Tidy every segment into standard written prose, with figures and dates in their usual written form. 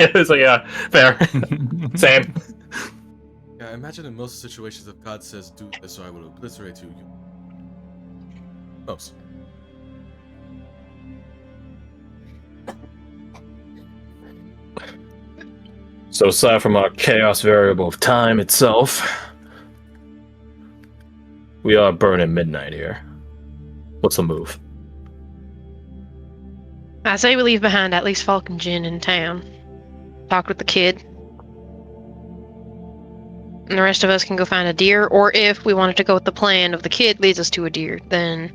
It's like, yeah, fair. Same. Yeah, I imagine in most situations if God says do this, so I will obliterate you. Most. So aside from our chaos variable of time itself, we are burning midnight here. What's the move? I say we leave behind at least Falk and Jin in town. Talk with the kid. And the rest of us can go find a deer, or if we wanted to go with the plan of the kid leads us to a deer, then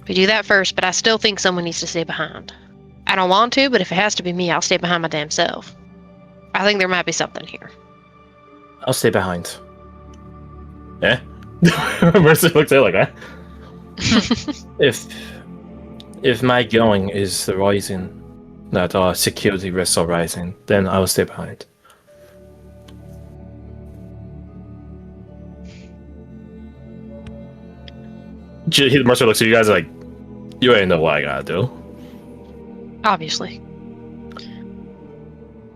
we do that first, but I still think someone needs to stay behind. I don't want to, but if it has to be me, I'll stay behind my damn self. I think there might be something here. I'll stay behind. Eh? Mercy looks at it like, eh? If my going is the rising, that our security risks are rising, then I will stay behind. Mercer looks at you guys like, you ain't know what I gotta do. Obviously.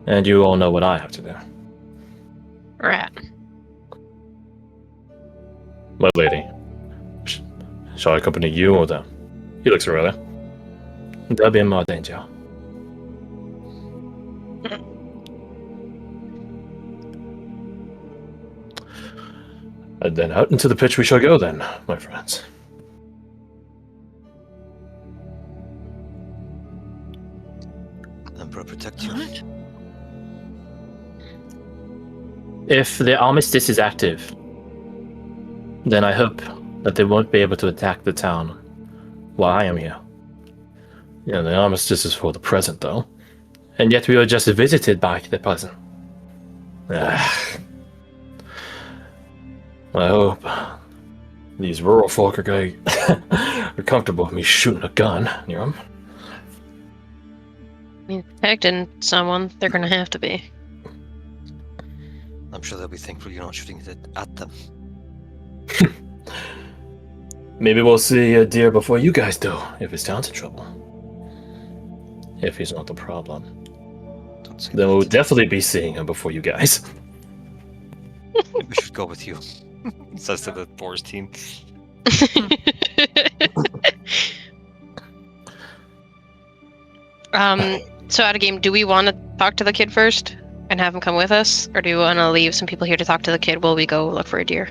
And you all know what I have to do. Right. My lady, shall I accompany you or them? He looks around. There'll be more danger. And then out into the pitch we shall go then, my friends. Emperor protect you. If the armistice is active, then I hope that they won't be able to attack the town while I am here. Yeah, the armistice is for the present, though. And yet we were just visited by the present. I hope these rural folk are comfortable with me shooting a gun near them. I mean, protecting someone, they're gonna have to be. I'm sure they'll be thankful you're not shooting it at them. Maybe we'll see a deer before you guys do, if his town's in trouble. If he's not the problem. Then we'll definitely be seeing him before you guys. Maybe we should go with you. Says to the Boars team. So out of game, do we want to talk to the kid first and have him come with us? Or do we want to leave some people here to talk to the kid while we go look for a deer?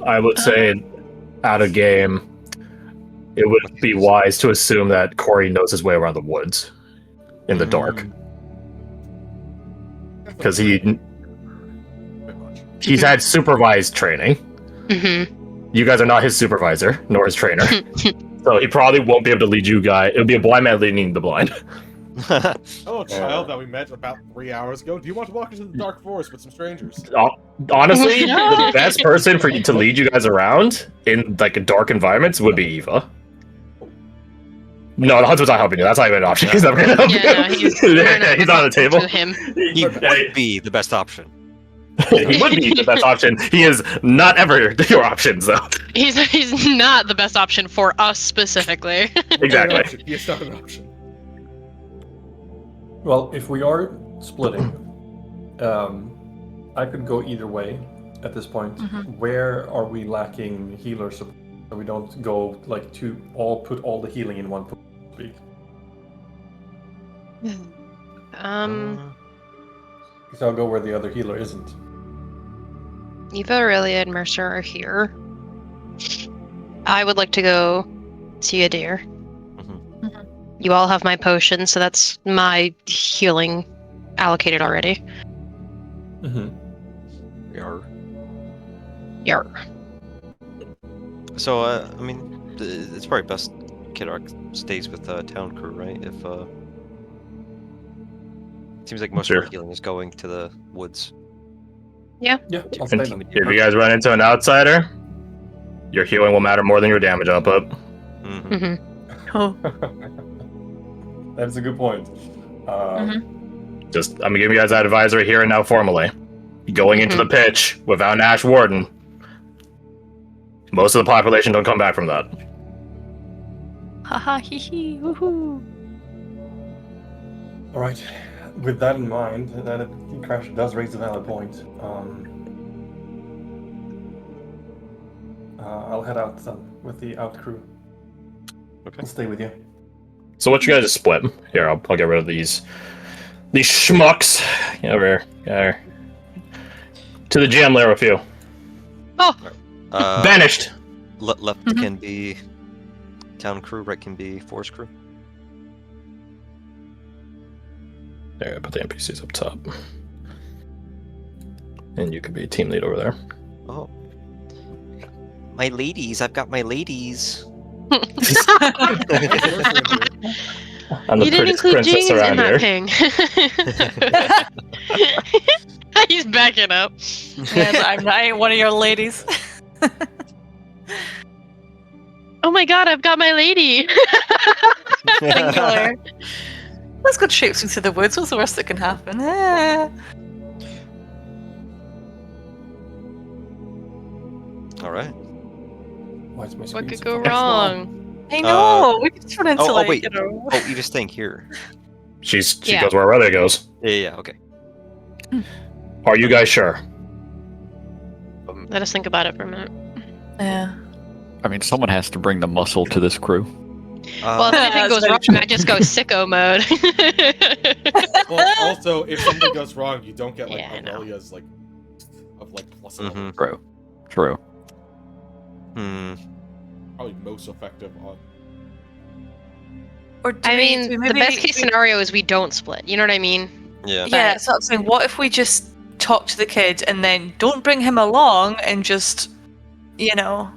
I would say, out of game, it would be wise to assume that Corey knows his way around the woods in the dark. Because he's had supervised training. Mm-hmm. You guys are not his supervisor, nor his trainer. So he probably won't be able to lead you guys. It'll be a blind man leading the blind. Hello, child that we met about 3 hours ago. Do you want to walk into the dark forest with some strangers? Honestly, the best person for you to lead you guys around in like a dark environments would be Eva. No, the husband's not helping you. That's not even an option. He's never gonna help you. He's on the table. He would be the best option. He would be the best option. He is not ever your options, though. He's not the best option for us specifically. Exactly. He's not an option. Well, if we are splitting, I could go either way at this point. Where are we lacking healer support? So we don't go like to put all the healing in one speak. So I'll go where the other healer isn't. Eva, Aurelia, and Mercer are here. I would like to go see a deer. You all have my potion, so that's my healing allocated already. Yarr. So, I mean, it's probably best Kidrock stays with the town crew, right? If seems like most of our healing is going to the woods. Yeah. I'll stay If you guys run into an outsider, your healing will matter more than your damage output. Oh. That's a good point. I'm gonna give you guys that advisory here and now formally. Going into the pitch without an Ash Warden, most of the population don't come back from that. Haha, hee hee, woohoo. All right. With that in mind, that Crash does raise a valid point. I'll head out then with the out crew. Okay. I'll stay with you. So what you guys just split? Here, I'll get rid of these schmucks. Over here. To the jam layer with you. Oh, Vanished. Left Mhm. can be town crew, right can be forest crew. There, I put the NPCs up top. And you could be a team lead over there. Oh. My ladies, I've got my ladies. I'm the you didn't prettiest include princess jeans in around that here. ping. He's backing up. Yes, I ain't one of your ladies. Oh my god, I've got my lady. Singular. Let's go traipsing through the woods. What's the worst that can happen? All right. Why is my What screen could so go fucking small? wrong? I know. We could just run into oh, like, wait. you know. Oh, you just think here. She Yeah. goes where Aurelia goes. Yeah, okay. Are you guys sure? Let us think about it for a minute. Yeah. I mean, someone has to bring the muscle to this crew. Well, if anything That's goes very wrong, true. I just go sicko mode. Well, also, if something goes wrong, you don't get like Yeah, I know. Aurelia's like of like plus Mhm. level. True. True. Probably most effective on. Or do I we- mean, do we the maybe- best case scenario is we don't split. You know what I mean? Yeah. Yeah, so I'm saying, what if we just talk to the kid and then don't bring him along and just, you know.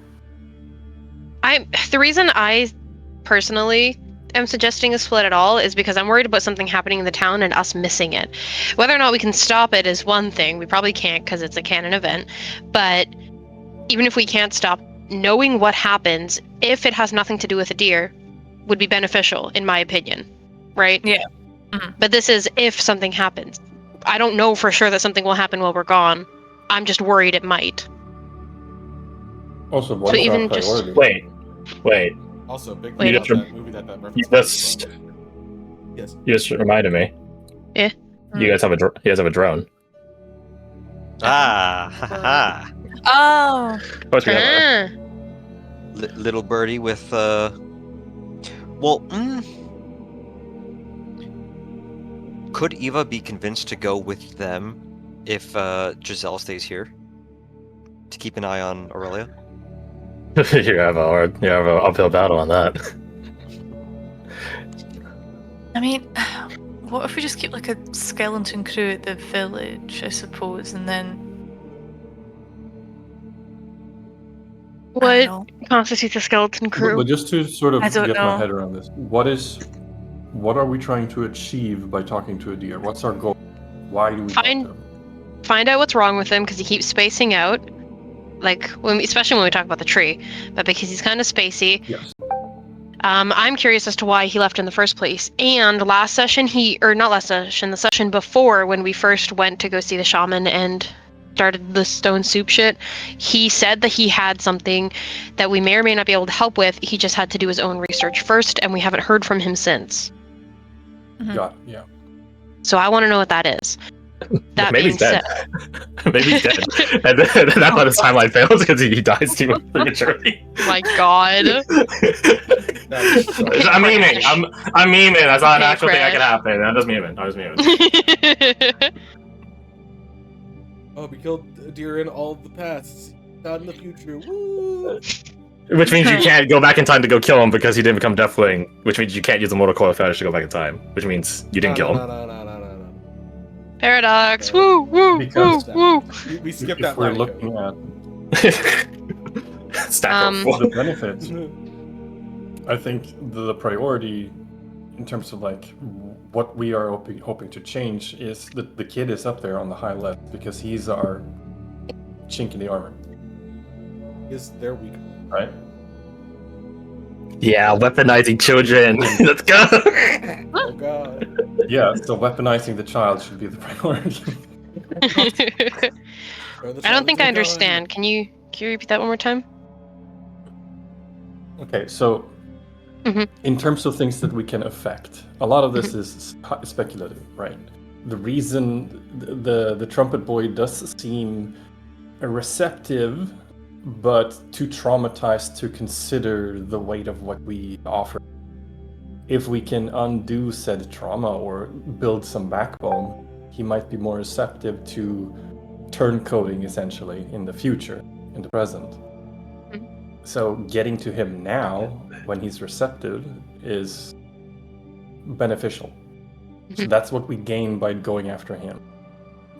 The reason I personally am suggesting a split at all is because I'm worried about something happening in the town and us missing it. Whether or not we can stop it is one thing. We probably can't because it's a canon event. But even if we can't stop, knowing what happens, if it has nothing to do with a deer, would be beneficial, in my opinion. Right? Yeah. Mhm. But this is if something happens. I don't know for sure that something will happen while we're gone. I'm just worried it might. Also, what So is our even just- priority? Wait. Also, big Wait. thing You about just- that movie that You reference. just, Yes. you just reminded me. Yeah. You guys have a drone. Ah, ha ha ha. Oh. What's your other? Ah. Little birdie with well, could Eva be convinced to go with them if Giselle stays here to keep an eye on Aurelia? you have a uphill battle on that. I mean, what if we just keep like a skeleton crew at the village, I suppose, and then. I What don't know. constitutes a skeleton crew? But just to sort of I don't get my know. head around this, what are we trying to achieve by talking to a deer? What's our goal? Why do we talk to Find- him? Find out what's wrong with him because he keeps spacing out. Like especially when we talk about the tree, but because he's kind of spacey. Yes. I'm curious as to why he left in the first place. And last session, the session before when we first went to go see the shaman and started the stone soup shit, he said that he had something that we may or may not be able to help with. He just had to do his own research first, and we haven't heard from him since. Got it, yeah. So I want to know what that is. That Maybe being he's dead. said, Maybe he's dead. And then that's why his timeline fails because he dies too prematurely. my God. I'm memeing. I'm memeing. That's not an Okay, actual thing that Crash. can happen. I'm just memeing. Oh, we killed a deer in all of the pasts. Not in the future. Woo! Which means you can't go back in time to go kill him because he didn't become Deathwing. Which means you can't use the Mortal Coil fetish to go back in time. Which means you didn't kill him. No. Paradox. Woo, woo, Because- woo, woo. We skipped If that we're line. looking at Stack Um, of the benefits, I think the priority in terms of like what we are hoping to change is that the kid is up there on the high left because he's our chink in the armor, Is there weak? right? Yeah, weaponizing children. Let's go. Oh god. Yeah, so weaponizing the child should be the priority. I don't think I understand. Can you repeat that one more time? Okay, so In terms of things that we can affect, a lot of this is speculative, right? The reason the trumpet boy does seem receptive, but too traumatized to consider the weight of what we offer. If we can undo said trauma or build some backbone, he might be more receptive to turncoating essentially in the future, in the present. So getting to him now, when he's receptive, is beneficial. So that's what we gain by going after him.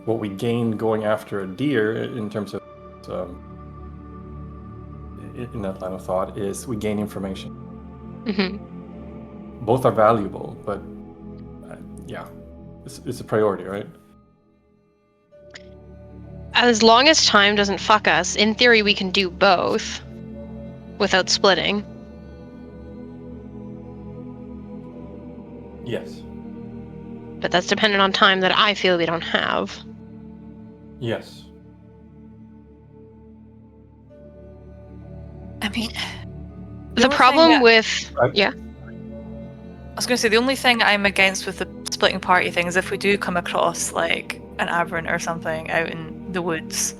What we gain going after a deer, in terms of in that line of thought, is we gain information. Both are valuable, but yeah, it's a priority, right? As long as time doesn't fuck us, in theory we can do both without splitting. Yes. But that's dependent on time that I feel we don't have. Yes. I mean, The only problem thing with... Right. Yeah? I was going to say, the only thing I'm against with the splitting party thing is if we do come across, like, an aberrant or something out in the woods.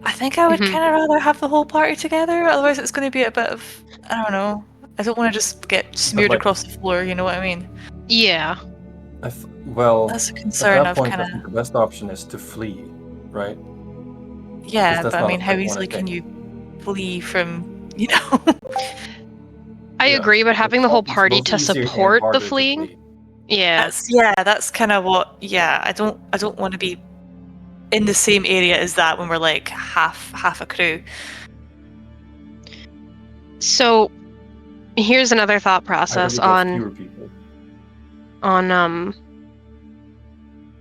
I think I would kind of rather have the whole party together, otherwise it's going to be a bit of, I don't know. I don't want to just get smeared like- across the floor, you know what I mean? Yeah. Well, That's a at concern that of point, kind I think of... the best option is to flee, right? Yeah, that's but I not mean, a how thing I wanna easily can take. you flee from, you know? I Yeah. agree, but having the whole It's party both to easier and support harder the to fleeing... flee. Yeah. That's kind of what, yeah, I don't want to be in the same area as that when we're like half a crew. So, here's another thought I'd process rather go fewer people. on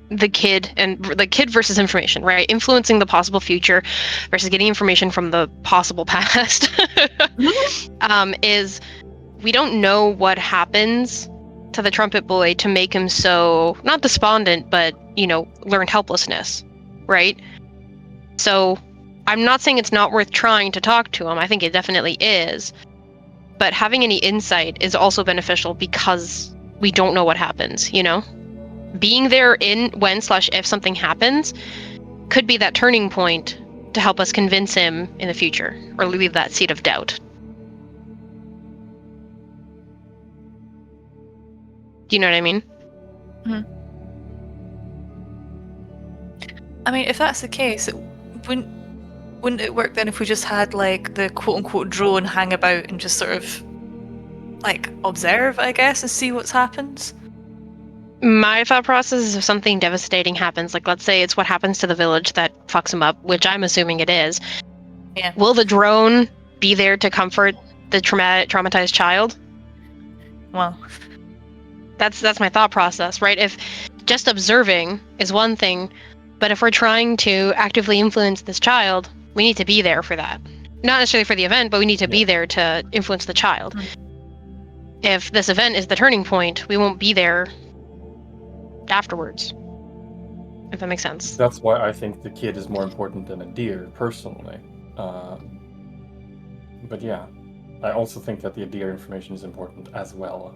the kid and the kid versus information, right? Influencing the possible future versus getting information from the possible past. Is we don't know what happens to the trumpet boy to make him so not despondent, but learned helplessness, right? So I'm not saying it's not worth trying to talk to him. I think it definitely is. But having any insight is also beneficial because we don't know what happens, Being there when/if something happens could be that turning point to help us convince him in the future or leave that seed of doubt. Do you know what I mean? I mean, if that's the case, wouldn't it work then if we just had like the quote-unquote drone hang about and just sort of like observe, I guess, and see what's happened? My thought process is if something devastating happens, like let's say it's what happens to the village that fucks him up, which I'm assuming it is. Yeah. Will the drone be there to comfort the traumatized child? Well, that's my thought process, right? If just observing is one thing, but if we're trying to actively influence this child, we need to be there for that. Not necessarily for the event, but we need to be there to influence the child. If this event is the turning point, we won't be there afterwards. If that makes sense. That's why I think the kid is more important than a deer, personally. But yeah, I also think that the deer information is important as well.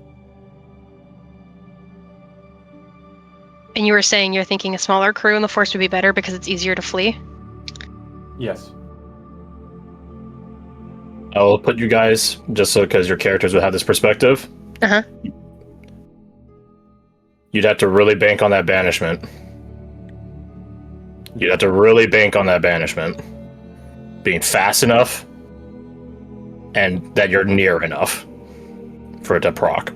And you were saying you're thinking a smaller crew in the force would be better because it's easier to flee? Yes. I will put you guys, just so because your characters would have this perspective. Uh-huh. You'd have to really bank on that banishment. You'd have to really bank on that banishment. Being fast enough, and that you're near enough for it to proc.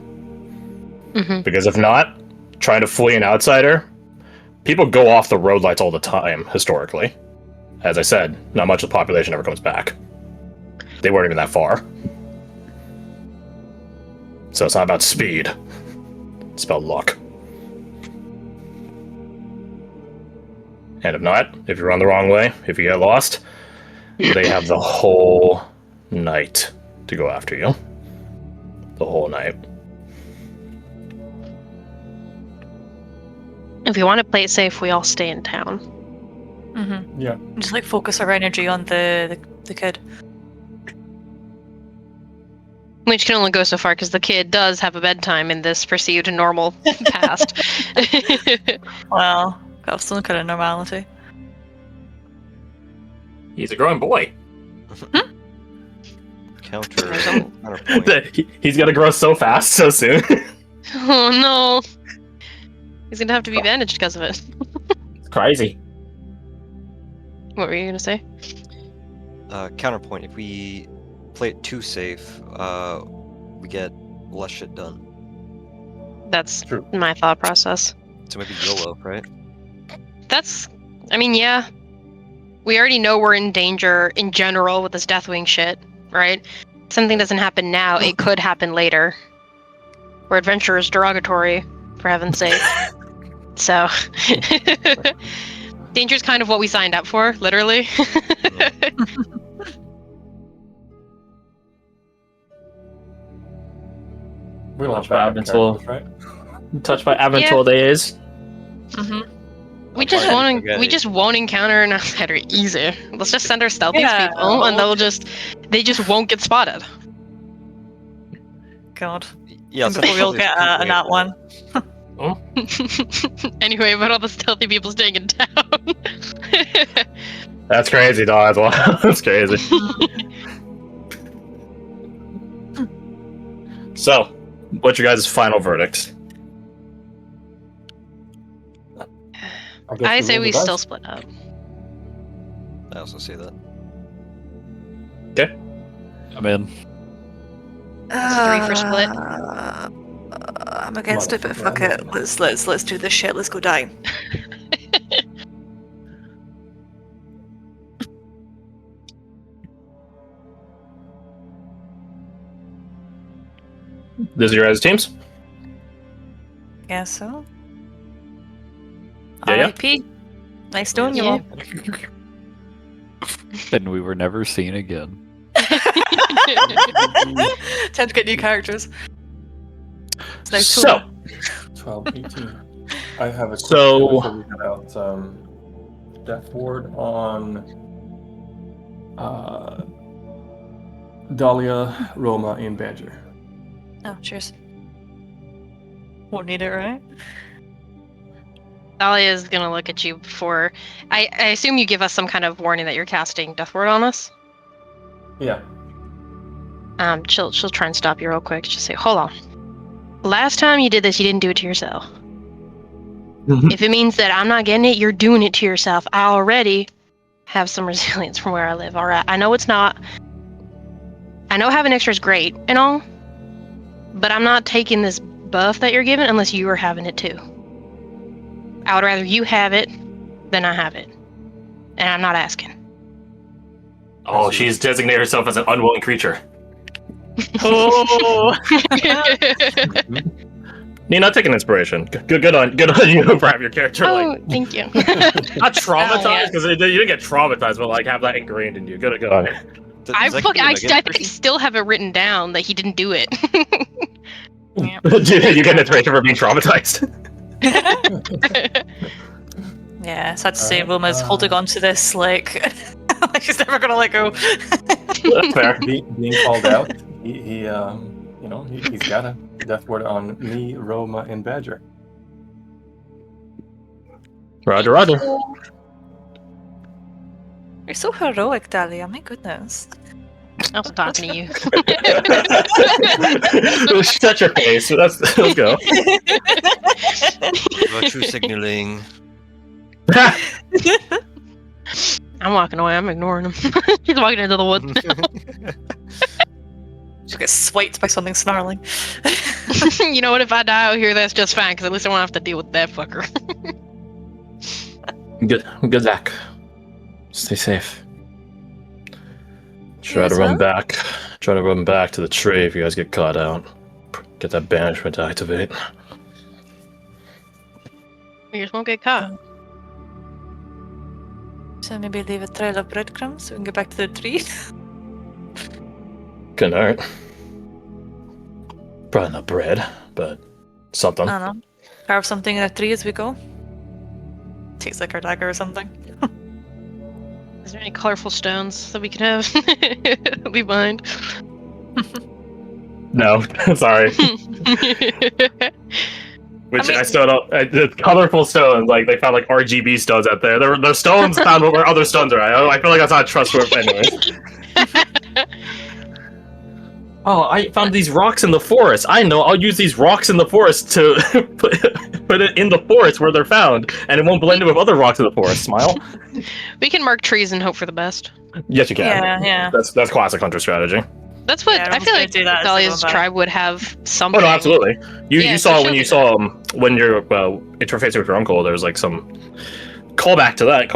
Because if not, trying to flee an outsider, people go off the road lights all the time, historically. As I said, not much of the population ever comes back. They weren't even that far. So it's not about speed. It's about luck. And if not, if you run the wrong way, if you get lost, they have the whole night to go after you. The whole night. If we want to play it safe, we all stay in town. Yeah. just like focus our energy on the kid. Which can only go so far because the kid does have a bedtime in this perceived normal past. Well, got some kind of normality. He's a growing boy. Counterpoint. He's gonna grow so fast, so soon. Oh no. He's gonna have to be bandaged because of it. It's crazy. What were you gonna say? Counterpoint. If we play it too safe, we get less shit done. That's True. my thought process. So maybe YOLO, right? I mean, yeah. We already know we're in danger in general with this Deathwing shit, right? If something doesn't happen now, it could happen later. Where adventure is derogatory, for heaven's sake. So, danger is kind of what we signed up for, literally. We don't Touched have by backup Aventul. characters, right? Touched by Aventul days. Mm-hmm. We just won't encounter an outsider easy. Let's just send our stealthy Yeah, people, and they just won't get spotted. God. Yeah, And before we all get a nat one. Anyway, about all the stealthy people staying in town. That's crazy, dog. That's crazy. So, what's your guys' final verdict? guess I say roll the we dice. still split up. I also say that. I'm in. 3 for split. I'm against it, but fuck it. Let's do this shit. Let's go die. This is your guys' teams? Guess so. Yeah, yeah. R.I.P. Nice knowing you Yeah. all. And we were never seen again. Time to get new characters. It's nice So, 12, 18. I have a quick So- before we head out. Death Ward on Dahlia, Roma, and Badger. Oh, cheers. Won't need it, right? Dahlia is gonna look at you before. I assume you give us some kind of warning that you're casting Death Ward on us. Yeah. She'll try and stop you real quick. Just say, hold on. Last time you did this, you didn't do it to yourself. If it means that I'm not getting it, you're doing it to yourself. I already have some resilience from where I live. All right. I know having extra is great and all, but I'm not taking this buff that you're giving unless you are having it too. I would rather you have it than I have it. And I'm not asking. oh, she's designated herself as an unwilling creature. Oh! Nina, take an inspiration. Good on you for having your character Oh, thank you. not traumatized Oh, yeah. because you didn't get traumatized, but like have that ingrained in you. Good on you. I Does that give you a I negative think I still have it written down that he didn't do it. Yeah. You get an inspiration for being traumatized. Yeah, sad to say, Alright, Roma's holding on to this like she's never gonna let go. That's fair. Being called out, he's got a Death Ward on me, Roma, and Badger. Roger. You're so heroic, Dahlia. My goodness. I was talking to you. Shut your face. Let's go. Virtue signaling. I'm walking away. I'm ignoring him. She's walking into the woods. She gets swiped by something snarling. You know what? If I die out here, that's just fine, because at least I won't have to deal with that fucker. Good luck. Stay safe. Try to Yes, run sir. back. Try to run back to the tree if you guys get caught out. Get that banishment to activate. You just won't get caught. So maybe leave a trail of breadcrumbs so we can get back to the tree. Good night. Probably not bread, but something. I don't know. Carve something in a tree as we go. Takes like our dagger or something. Is there any colorful stones that we can have? Leave behind. No, sorry. Which I stowed up. The colorful stones, like they found like RGB stones out there. The stones found where other stones are at. I feel like that's not trustworthy, anyways. Oh, I found these rocks in the forest. I know. I'll use these rocks in the forest to put it in the forest where they're found, and it won't blend in with other rocks in the forest. Smile. We can mark trees and hope for the best. Yes, you can. Yeah. That's classic hunter strategy. That's what I feel like. do that Dahlia's tribe would have something. Oh no, absolutely. You Yeah, saw so when you she'll saw when you're interfacing with your uncle. There's like some callback to that.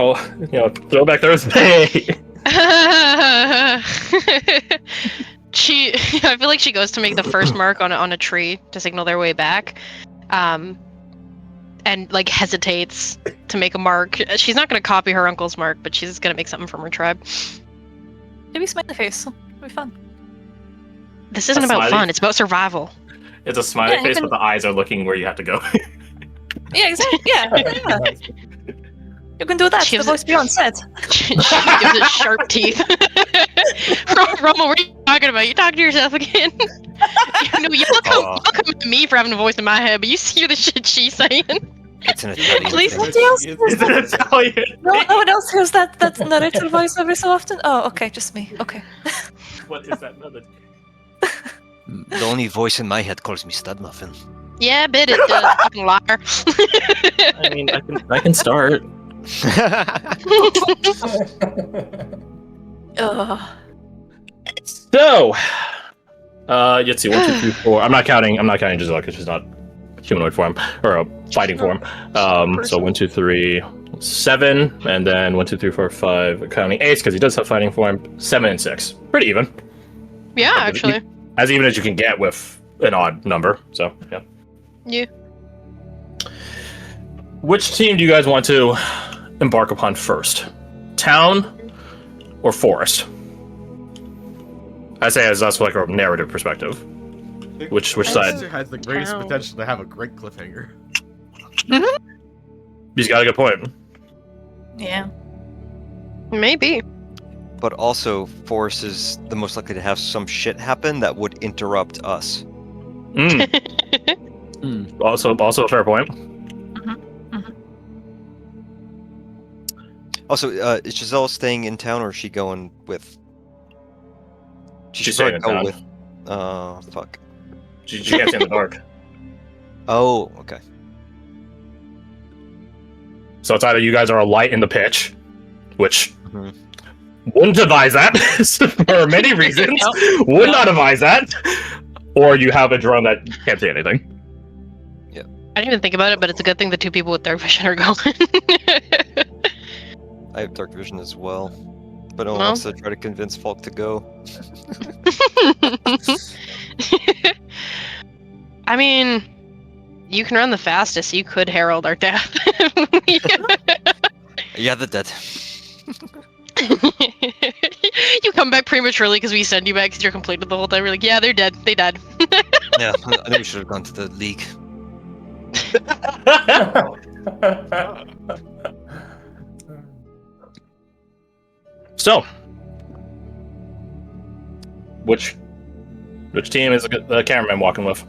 Throwback Thursday. I feel like she goes to make the first mark on a tree to signal their way back, and like hesitates to make a mark. She's not going to copy her uncle's mark, but she's going to make something from her tribe. Maybe smiley face. It'll be fun. This isn't A about smiley? fun. It's about survival. It's a smiley Yeah, you face, can- but the eyes are looking where you have to go. Yeah, exactly. Yeah. You can do that. She The was- voice beyond said. She gives it sharp teeth. Roma, what are you talking about? You talking to yourself again? You'll come at me for having a voice in my head, but you hear the shit she's saying. It's an Italian Please, thing. somebody else. It's an Italian. No one else hears that narrator voice every so often. Oh, okay, just me. Okay. What is that? Another? The only voice in my head calls me stud muffin. Yeah, I bet it does. Fucking liar. I mean, I can start. Ugh. So, let's see. 1, 2, 3, 4. I'm not counting Giselle because she's not humanoid form or a fighting form. So 1, 2, 3, 7, and then 1, 2, 3, 4, 5. Counting Ace because he does have fighting form. 7 and 6. Pretty even. Yeah, actually. As even as you can get with an odd number. So yeah. Yeah. Which team do you guys want to embark upon first? Town or forest? I say as that's like a narrative perspective. Which side? has the greatest Town. potential to have a great cliffhanger. He's got a good point. Yeah. Maybe. But also, Forrest is the most likely to have some shit happen that would interrupt us. Also a fair point. Also, is Giselle staying in town or is she going with? She She's should staying in probably town. with. Fuck. She can't see in the dark. Oh, okay. So it's either you guys are a light in the pitch, which Mhm. wouldn't advise that for many reasons. Would not advise that. Or you have a drone that can't see anything. I didn't even think about it, but it's a good thing the two people with dark vision are going. I have dark vision as well, but I Well. wants to try to convince Falk to go. I mean, you can run the fastest. You could herald our death. Yeah, the dead. You come back prematurely because we send you back because you're completed the whole time. We're like, yeah, they're dead. They died. Yeah, I think we should have gone to the league. So, which team is the cameraman walking with?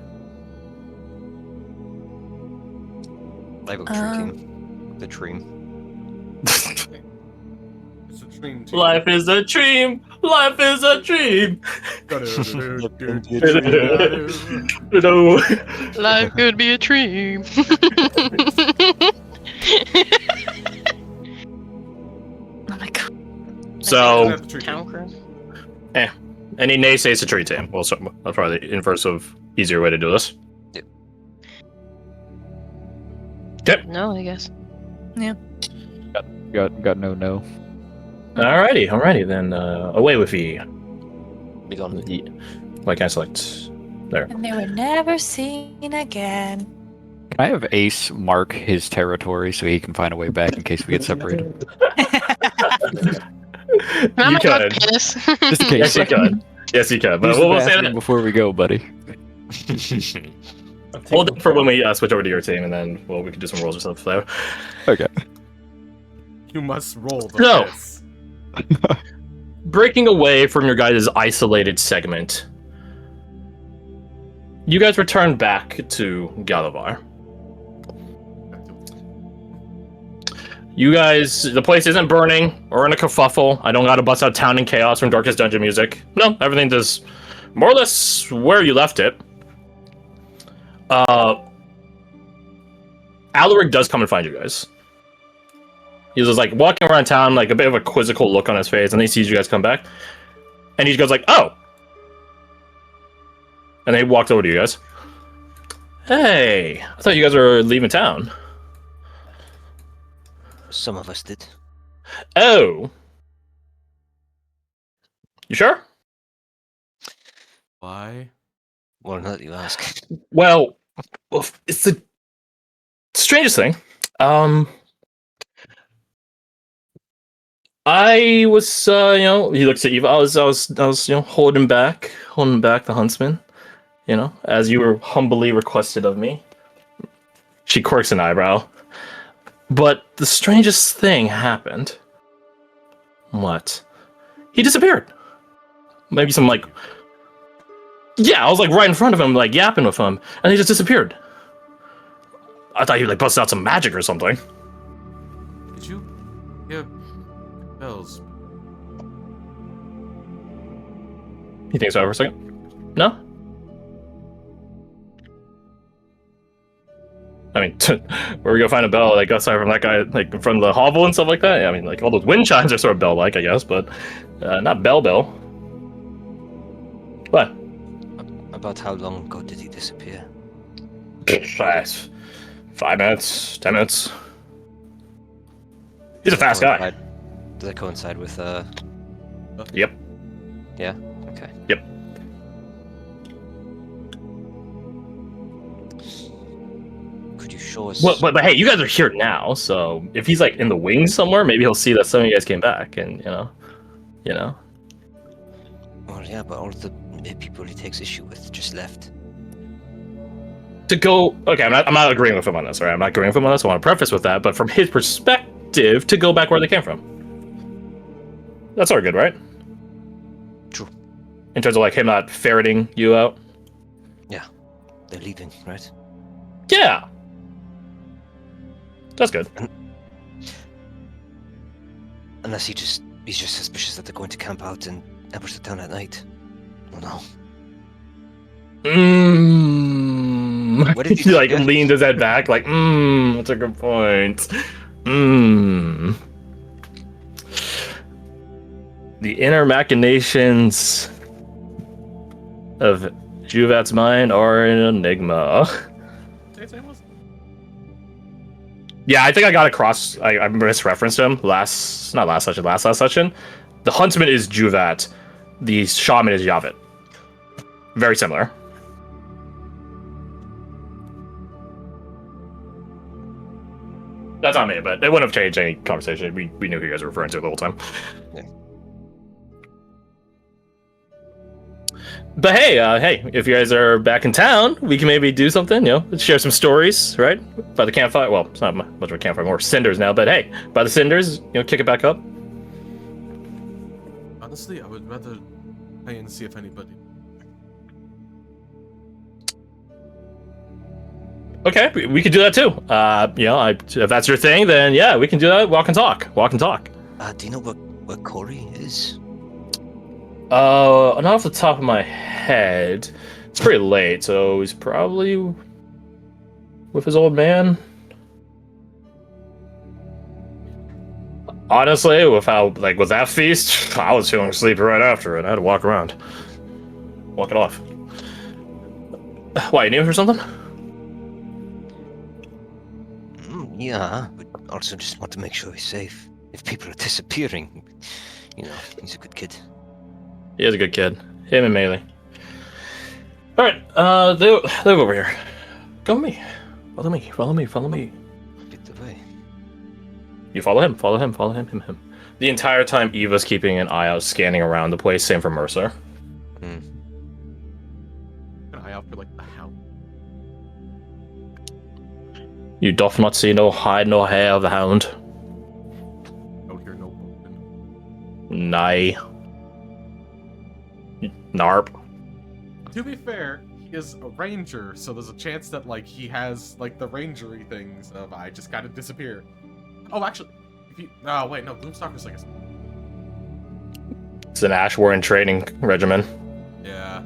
I vote tree team. The dream. It's a dream team. Life is a dream. Life is a dream. No. Life could be a dream. Oh my god. So, Town crew. any naysay it's a tree team. Well, so that's probably the inverse of easier way to do this. No, I guess. Got no. Alrighty then. Away with ye. Be gone. Like I select there. And they were never seen again. Can I have Ace mark his territory so he can find a way back in case we get separated? I'm You about could. piss. Just in Yes, case. you can. Yes, you can. But Use the we'll say bathroom that. before we go, buddy. Hold it for when we switch over to your team, and then we can do some rolls or stuff there. Okay. You must roll the No. piss. Breaking away from your guys' isolated segment, you guys return back to Galavar. You guys, the place isn't burning or in a kerfuffle. I don't gotta bust out Town in Chaos from Darkest Dungeon music. No, everything is more or less where you left it. Alaric does come and find you guys. He's just like walking around town, like a bit of a quizzical look on his face, and he sees you guys come back. And he goes like, oh! And he walks over to you guys. Hey, I thought you guys were leaving town. Some of us did. Oh. You sure? Why? Well, now that you ask. Well, it's the strangest thing. I was, he looks at Eva. I was, holding back the huntsman, as you were humbly requested of me. She quirks an eyebrow. But the strangest thing happened. What? He disappeared. Maybe some, yeah, I was, right in front of him, yapping with him, and he just disappeared. I thought he, busted out some magic or something. Did you hear bells? You think so for a second? No? I mean, where we go find a bell, aside from that guy, in front of the hovel and stuff like that? Yeah, I mean, all those wind chimes are sort of bell-like, I guess, but not bell. What? About how long ago did he disappear? 5 minutes, 10 minutes. He's a fast guy. Does that coincide with, Yep. Yeah? Okay. Yep. Could you show us... Well, but hey, you guys are here now, so if he's, in the wings somewhere, maybe he'll see that some of you guys came back, and, Well, yeah, but all the people he takes issue with just left. To go... Okay, I'm not agreeing with him on this, right? I'm not agreeing with him on this. I want to preface with that, but from his perspective, to go back where they came from. That's all good, right? True. In terms of, him not ferreting you out? Yeah. They're leaving, right? Yeah! That's good. Unless he's just suspicious that they're going to camp out in Eberstead Town at night. Oh no. What did you he leaned his head back, that's a good point. The inner machinations of Juvat's mind are an enigma. Yeah, I think I got across. I misreferenced him last session. The huntsman is Juvat. The shaman is Yavit. Very similar. That's not me, but it wouldn't have changed any conversation. We knew who you guys were referring to the whole time. Yeah. But hey, if you guys are back in town, we can maybe do something, share some stories, right? By the campfire. Well, it's not much of a campfire, more cinders now, but hey, by the cinders, kick it back up. Honestly, I would rather try and see if anybody... Okay, we could do that too. If that's your thing, then yeah, we can do that. Walk and talk. Do you know what Corey is? Not off the top of my head. It's pretty late, so he's probably with his old man. Honestly, with that feast, I was feeling sleepy right after it. I had to walk around. Walk it off. Why, you need him for something? Yeah, but also just want to make sure he's safe. If people are disappearing, he's a good kid. He is a good kid. Him and Melee. Alright, they live over here. Go with me. Follow me. Get the way. You follow him. Him. The entire time, Eva's keeping an eye out, scanning around the place, same for Mercer. An eye out for, the hound. You doth not see no hide nor hair of the hound. Don't hear no movement. Nay. Narp. To be fair, he is a ranger, so there's a chance that like he has like the rangery things of I just gotta disappear. Oh, actually, if you wait, no, Gloomstalker's like a It's an Ashwarren training regimen. yeah.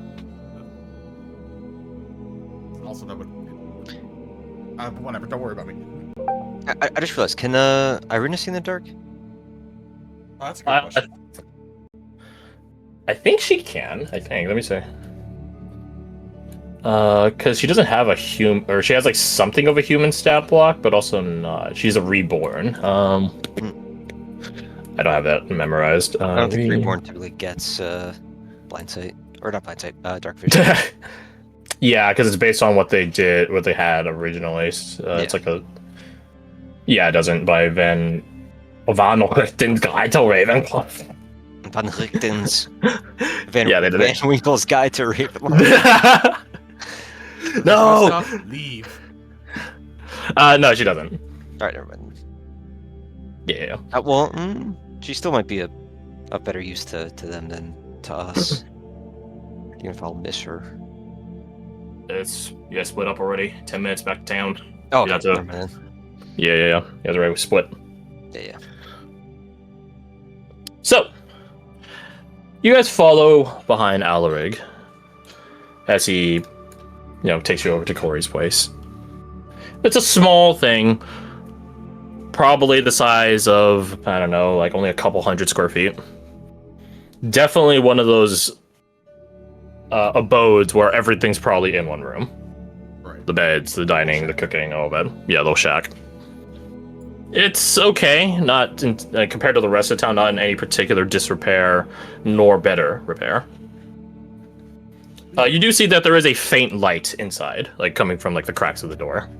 Also, that would but whatever. Don't worry about me. I just realized, can Irina see in the dark? Oh, that's a good question. I think she can. I think. Let me see. Because she doesn't have a human, or she has like something of a human stat block, but also not. She's a reborn. I don't have that memorized. I don't think Reborn typically gets blind sight, or not blind sight, dark vision. Yeah, because it's based on what they had originally. It's like a. Yeah, it doesn't by Van Richten's Guide to Ravenclaw. Van Richten's Van Winkle's Guide to Ravenclaw. No! Leave. No, she doesn't. Alright, never mind. Yeah. Well, she still might be a better use to them than to us. Even if I'll miss her. You guys split up already. 10 minutes back to town. Oh, You okay, have never mind. Yeah. You guys are right. We split. Yeah. So, you guys follow behind Alaric as he, takes you over to Corey's place. It's a small thing, probably the size of, I don't know, like only a couple 100 square feet. Definitely one of those abodes where everything's probably in one room. Right. The beds, the dining, the cooking, all that. Yeah, little shack. It's okay, not compared to the rest of town, not in any particular disrepair, nor better repair. You do see that there is a faint light inside, like coming from like the cracks of the door.